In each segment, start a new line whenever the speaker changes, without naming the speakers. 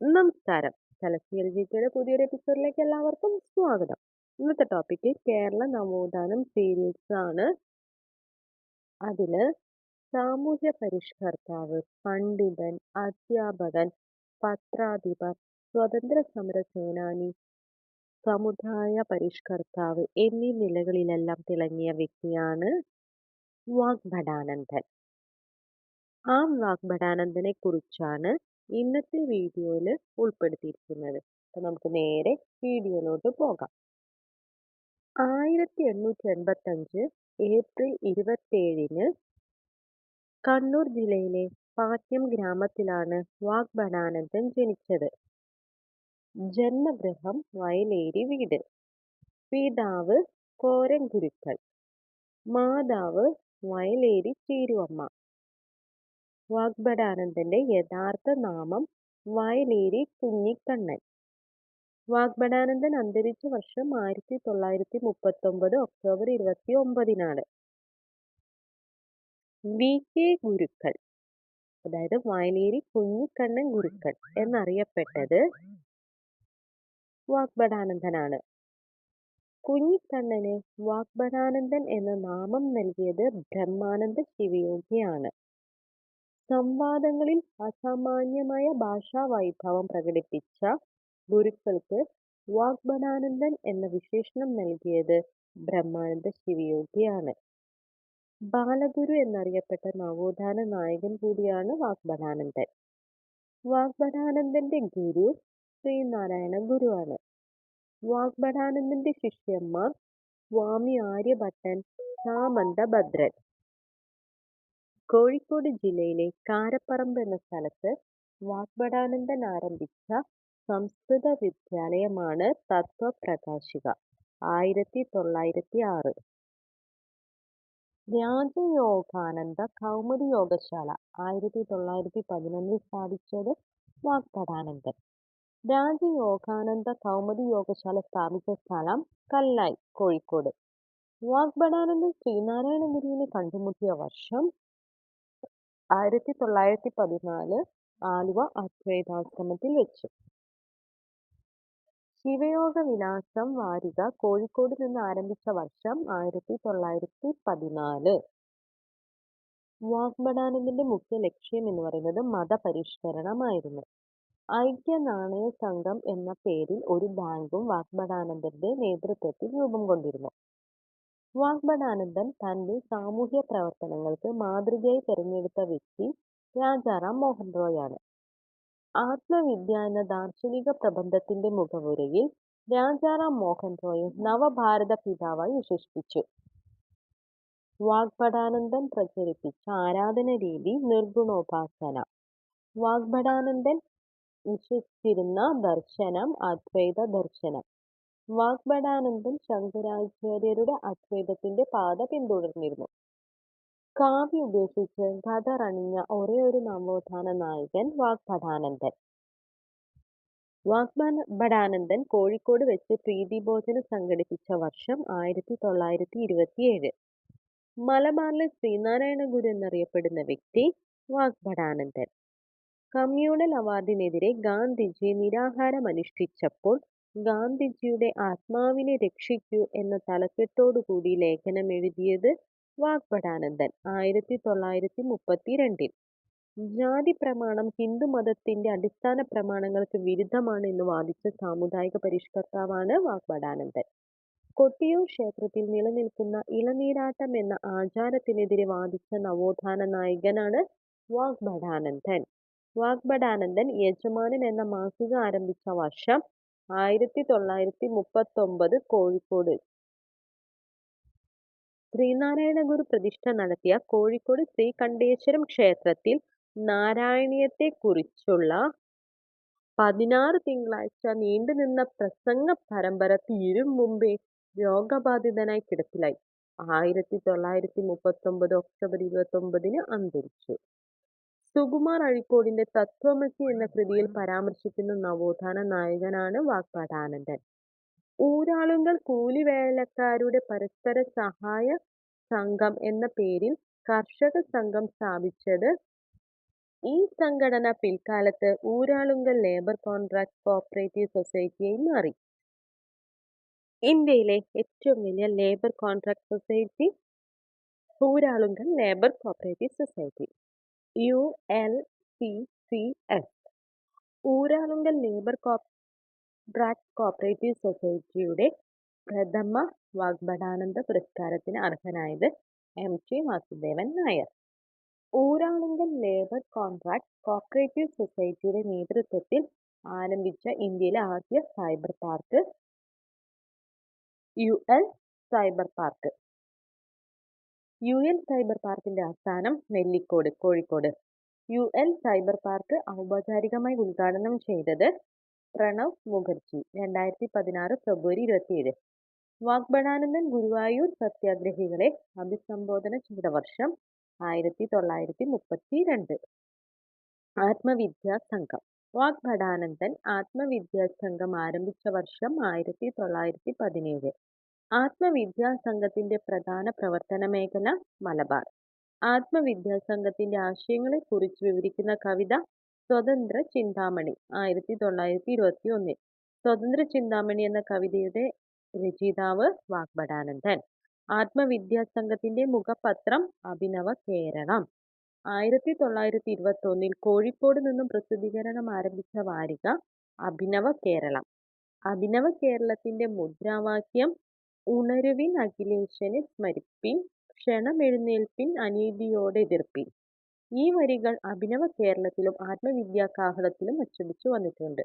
നമസ്കാരം. തലശ്ശേരി ജികെയുടെ പുതിയൊരു എപ്പിസോഡിലേക്ക് എല്ലാവർക്കും സ്വാഗതം. ഇന്നത്തെ ടോപ്പിക്ക് കേരള നവോത്ഥാനം സീരീസ് ആണ്. അതില് സാമൂഹ്യ പരിഷ്കർത്താവ്, പണ്ഡിതൻ, അധ്യാപകൻ, പത്രാധിപർ, സ്വതന്ത്ര സമര സേനാനി, സമുദായ പരിഷ്കർത്താവ് എന്നീ നിലകളിലെല്ലാം തിളങ്ങിയ വ്യക്തിയാണ് വാഗ്ഭടാനന്ദൻ. ആ വാഗ്ഭടാനന്ദനെ കുറിച്ചാണ് ഇന്നത്തെ വീഡിയോയിൽ ഉൾപ്പെടുത്തിയിരിക്കുന്നത്. അപ്പൊ നമുക്ക് നേരെ വീഡിയോയിലോട്ട് പോകാം. 1885 ഏപ്രിൽ 27-ന് കണ്ണൂർ ജില്ലയിലെ പാട്യം ഗ്രാമത്തിലാണ് വാഗ്ഭടാനന്ദൻ ജനിച്ചത്. ജന്മഗൃഹം വയലേരി വീട്. പിതാവ് കോരൻ ഗുരുക്കൾ, മാതാവ് വയലേരി ചീരുവമ്മ. വാഗ്ഭടാനന്ദന്റെ യഥാർത്ഥ നാമം വയലേരി കുഞ്ഞിക്കണ്ണൻ. വാഗ്ഭടാനന്ദൻ അന്തരിച്ച വർഷം 1939 ഒക്ടോബർ 29-നാണ്. വി കെ ഗുരുക്കൾ, അതായത് വയലേരി കുഞ്ഞിക്കണ്ണൻ ഗുരുക്കൾ എന്നറിയപ്പെട്ടത് വാഗ്ഭടാനന്ദനാണ്. കുഞ്ഞിക്കണ്ണന് വാഗ്ഭടാനന്ദൻ എന്ന നാമം നൽകിയത് ബ്രഹ്മാനന്ദ ശിവയോഗിയാണ്. സംവാദങ്ങളിൽ അസാമാന്യമായ ഭാഷാ വൈഭവം പ്രകടിപ്പിച്ച ഗുരുക്കൾക്ക് വാഗ്ഭടാനന്ദൻ എന്ന വിശേഷണം നൽകിയത് ബ്രഹ്മാനന്ദ ശിവയോഗിയാണ്. ബാലഗുരു എന്നറിയപ്പെട്ട നവോത്ഥാന നായകൻ കൂടിയാണ് വാഗ്ഭടാനന്ദൻ. വാഗ്ഭടാനന്ദന്റെ ഗുരു ശ്രീനാരായണ ഗുരുവാണ്. വാഗ്ഭടാനന്ദന്റെ ശിഷ്യന്മാർ സ്വാമി ആര്യഭട്ടൻ, സാമന്ത ഭദ്രൻ. കോഴിക്കോട് ജില്ലയിലെ കാരപ്പറമ്പ് എന്ന സ്ഥലത്ത് വാഗ്ഭടാനന്ദൻ ആരംഭിച്ച സംസ്കൃത വിദ്യാലയമാണ് തത്വപ്രകാശിക. 1906. രാജയോഗാനന്ദ കൗമുദി യോഗശാല 1911 സ്ഥാപിച്ചത് വാഗ്ഭടാനന്ദൻ. രാജയോഗാനന്ദ കൗമുദി യോഗശാല സ്ഥാപിച്ച സ്ഥലം കല്ലായി, കോഴിക്കോട്. വാഗ്ഭടാനന്ദൻ ശ്രീനാരായണ ഗുരുവിനെ കണ്ടുമുട്ടിയ വർഷം 1914 ആലുവ അദ്വൈതാശ്രമത്തിൽ വെച്ചു. ശിവയോഗ വിലാസം വാരിക കോഴിക്കോട് നിന്ന് ആരംഭിച്ച വർഷം 1914. വാഗ്ഭടാനന്ദന്റെ മുഖ്യ ലക്ഷ്യം എന്ന് പറയുന്നത് മതപരിഷ്കരണമായിരുന്നു. ഐക്യനാണയ സംഘം എന്ന പേരിൽ ഒരു ബാങ്കും വാഗ്ഭടാനന്ദന്റെ നേതൃത്വത്തിൽ രൂപം കൊണ്ടിരുന്നു. വാഗ്ഭടാനന്ദൻ തന്റെ സാമൂഹ്യ പ്രവർത്തനങ്ങൾക്ക് മാതൃകയായി തിരഞ്ഞെടുത്ത വ്യക്തി രാജാറാം മോഹൻ റോയാണ്. ആത്മവിദ്യ എന്ന ദാർശനിക പ്രബന്ധത്തിന്റെ മുഖവുരയിൽ രാജാറാം മോഹൻ റോയെ നവഭാരത പിതാവായി വിശേഷിപ്പിച്ചു. വാഗ്ഭടാനന്ദൻ പ്രചരിപ്പിച്ച ആരാധന രീതി നിർഗുണോപാസന. വാഗ്ഭടാനന്ദൻ വിശ്വസിച്ചിരുന്ന ദർശനം അദ്വൈത ദർശനം. വാഗ്ഭടാനന്ദൻ ശങ്കരാചാര്യരുടെ അദ്വൈതത്തിന്റെ പാത പിന്തുടർന്നിരുന്നു. കാവ്യ ഉപേക്ഷിച്ച് ഖദറണിഞ്ഞ ഒരേയൊരു നവോത്ഥാന നായകൻ വാഗ്ഭടാനന്ദൻ. വാഗ്ഭടാനന്ദൻ കോഴിക്കോട് വെച്ച് പ്രീതിഭോജനം സംഘടിപ്പിച്ച വർഷം 1927. മലബാറിലെ ശ്രീനാരായണ ഗുരു എന്നറിയപ്പെടുന്ന വ്യക്തി വാഗ്ഭടാനന്ദൻ. കമ്മ്യൂണൽ അവാർഡിനെതിരെ ഗാന്ധിജി നിരാഹാരം അനുഷ്ഠിച്ചപ്പോൾ ഗാന്ധിജിയുടെ ആത്മാവിനെ രക്ഷിക്കൂ എന്ന തലക്കെട്ടോടുകൂടി ലേഖനം എഴുതിയത് വാഗ്ഭടാനന്ദൻ 1932. ജാതി പ്രമാണം ഹിന്ദുമതത്തിന്റെ അടിസ്ഥാന പ്രമാണങ്ങൾക്ക് വിരുദ്ധമാണ് എന്ന് വാദിച്ച സാമുദായിക പരിഷ്കർത്താവാണ് വാഗ്ഭടാനന്ദൻ. കൊട്ടിയൂർ ക്ഷേത്രത്തിൽ നിലനിൽക്കുന്ന ഇളനീരാട്ടം എന്ന ആചാരത്തിനെതിരെ വാദിച്ച നവോത്ഥാന നായകനാണ് വാഗ്ഭടാനന്ദൻ. വാഗ്ഭടാനന്ദൻ യജമാനൻ എന്ന മാസിക ആരംഭിച്ച വർഷം 1939 കോഴിക്കോട്. ശ്രീനാരായണ ഗുരു പ്രതിഷ്ഠ നടത്തിയ കോഴിക്കോട് ശ്രീകണ്ഠേശ്വരം ക്ഷേത്രത്തിൽ നാരായണീയത്തെക്കുറിച്ചുള്ള 16 തിങ്കളാഴ്ച നീണ്ടുനിന്ന പ്രസംഗ പരമ്പര തീരും മുമ്പേ രോഗബാധിതനായി കിടപ്പിലായി. 1939 ഒക്ടോബർ 29-ന് അന്തരിച്ചു. സുകുമാർ അഴീക്കോടിന്റെ തത്വമസി എന്ന കൃതിയിൽ പരാമർശിക്കുന്ന നവോത്ഥാന നായകനാണ് വാഗ്ഭടാനന്ദൻ. ഊരാളുങ്കൽ കൂലിവേലക്കാരുടെ പരസ്പര സഹായ സംഘം എന്ന പേരിൽ കർഷക സംഘം സ്ഥാപിച്ചത് ഈ സംഘടന പിൽക്കാലത്ത് ഊരാളുങ്കൽ ലേബർ കോൺട്രാക്ട് കോഓപ്പറേറ്റീവ് സൊസൈറ്റിയായി മാറി. ഇന്ത്യയിലെ ഏറ്റവും വലിയ labour contract society Uralungal labour cooperative society ULCCS. Uralungal labour contract cooperative സൊസൈറ്റിയുടെ പ്രഥമ വാഗ്ഭടാനന്ദ പുരസ്കാരത്തിന് അർഹനായത് MT Vasudevan Nair. Uralungal labour contract cooperative സൊസൈറ്റിയുടെ നേതൃത്വത്തിൽ ആരംഭിച്ച ഇന്ത്യയിലെ ആദ്യ cyber park UL cyber park. UL cyber പാർക്കിന്റെ ആസ്ഥാനം Nellikode, Kozhikode. UL cyber park ഔപചാരികമായി ഉദ്ഘാടനം ചെയ്തത് പ്രണവ് മുഖർജി 2016 ഫെബ്രുവരി 27. വാഗ്ഭടാനന്ദൻ ഗുരുവായൂർ സത്യാഗ്രഹികളെ അഭിസംബോധന ചെയ്ത വർഷം 1932. ആത്മവിദ്യാ സംഘം. വാഗ്ഭടാനന്ദൻ ആത്മവിദ്യാ സംഘം ആരംഭിച്ച വർഷം 1917. ആത്മവിദ്യാ സംഘത്തിന്റെ പ്രധാന പ്രവർത്തന മേഖല മലബാർ. ആത്മവിദ്യാ സംഘത്തിന്റെ ആശയങ്ങളെ കുറിച്ച് വിവരിക്കുന്ന കവിത സ്വതന്ത്ര ചിന്താമണി 1921. സ്വതന്ത്ര ചിന്താമണി എന്ന കവിതയുടെ രചയിതാവ് വാഗ്ഭടാനന്ദൻ. ആത്മവിദ്യാ സംഘത്തിന്റെ മുഖപത്രം അഭിനവ കേരളം. 1921 കോഴിക്കോട് നിന്നും പ്രസിദ്ധീകരണം ആരംഭിച്ച വാരിക അഭിനവ കേരളം. അഭിനവ കേരളത്തിന്റെ മുദ്രാവാക്യം ഉണരുവിൻ അഖിലേശനെ സ്മരിപ്പിൻ, ക്ഷണമെഴുന്നേൽപ്പിൻ അനീതിയോടെ എതിർപ്പിൻ. ഈ വരികൾ അഭിനവ കേരളത്തിലും ആത്മവിദ്യാ കാഹളത്തിലും അച്ചടിച്ചു വന്നിട്ടുണ്ട്.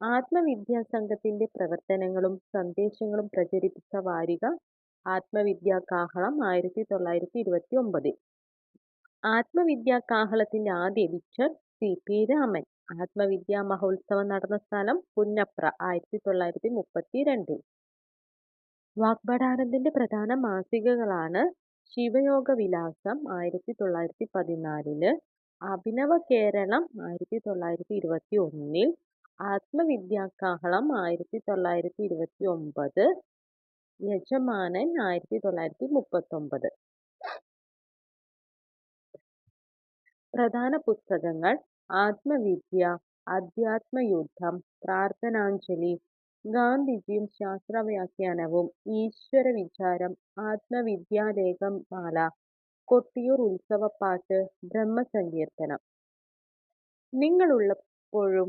ആത്മവിദ്യാ സംഘത്തിന്റെ പ്രവർത്തനങ്ങളും സന്ദേശങ്ങളും പ്രചരിപ്പിച്ച വാരിക ആത്മവിദ്യാ കാഹളം 1929. ആത്മവിദ്യാ കാഹളത്തിന്റെ ആദ്യ എഡിറ്റർ CP രാമൻ. ആത്മവിദ്യാ മഹോത്സവം നടന്ന സ്ഥലം പുന്നപ്ര 1932. വാഗ്ഭടാനന്ദന്റെ പ്രധാന മാസികകളാണ് ശിവയോഗ വിലാസം 1914, അഭിനവ കേരളം 1921, ആത്മവിദ്യാ കാഹളം 1929, യജമാനൻ 1939. പ്രധാന പുസ്തകങ്ങൾ ആത്മവിദ്യ, അധ്യാത്മയുദ്ധം, പ്രാർത്ഥനാഞ്ജലി, ഗാന്ധിജിയും ശാസ്ത്രവ്യാഖ്യാനവും, ഈശ്വര വിചാരം, ആത്മവിദ്യാലേഖമാല, കൊട്ടിയൂർ ഉത്സവപ്പാട്ട്, ബ്രഹ്മസങ്കീർത്തനം. നിങ്ങളുള്ളപ്പോഴും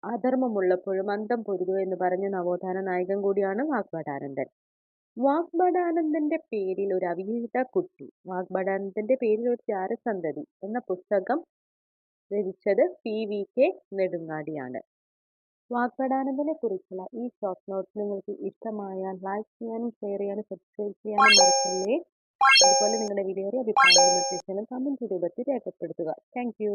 അധർമ്മമുള്ളപ്പോഴും അന്തം പൊരുതൂ എന്ന് പറഞ്ഞ നവോത്ഥാന നായകൻ കൂടിയാണ് വാഗ്ഭടാനന്ദൻ. വാഗ്ഭടാനന്ദന്റെ പേരിൽ ഒരു അവിഹിത കുട്ടി, വാഗ്ഭടാനന്ദന്റെ പേരിൽ ഒരു ജാരസന്തതി എന്ന പുസ്തകം രചിച്ചത് PVK നെടുങ്ങാടിയാണ്. വാഗ്ഭടാനന്ദനെ കുറിച്ചുള്ള ഈ ഷോർട്ട് നോട്ട്സ് നിങ്ങൾക്ക് ഇഷ്ടമായാൽ ലൈക്ക് ചെയ്യാനും ഷെയർ ചെയ്യാനും സബ്സ്ക്രൈബ് ചെയ്യാനും മറക്കല്ലേ. അതുപോലെ നിങ്ങളുടെ വിലയേറിയ അഭിപ്രായങ്ങളും നിർദ്ദേശങ്ങളും കമന്റ് രൂപത്തിൽ രേഖപ്പെടുത്തുക. Thank you.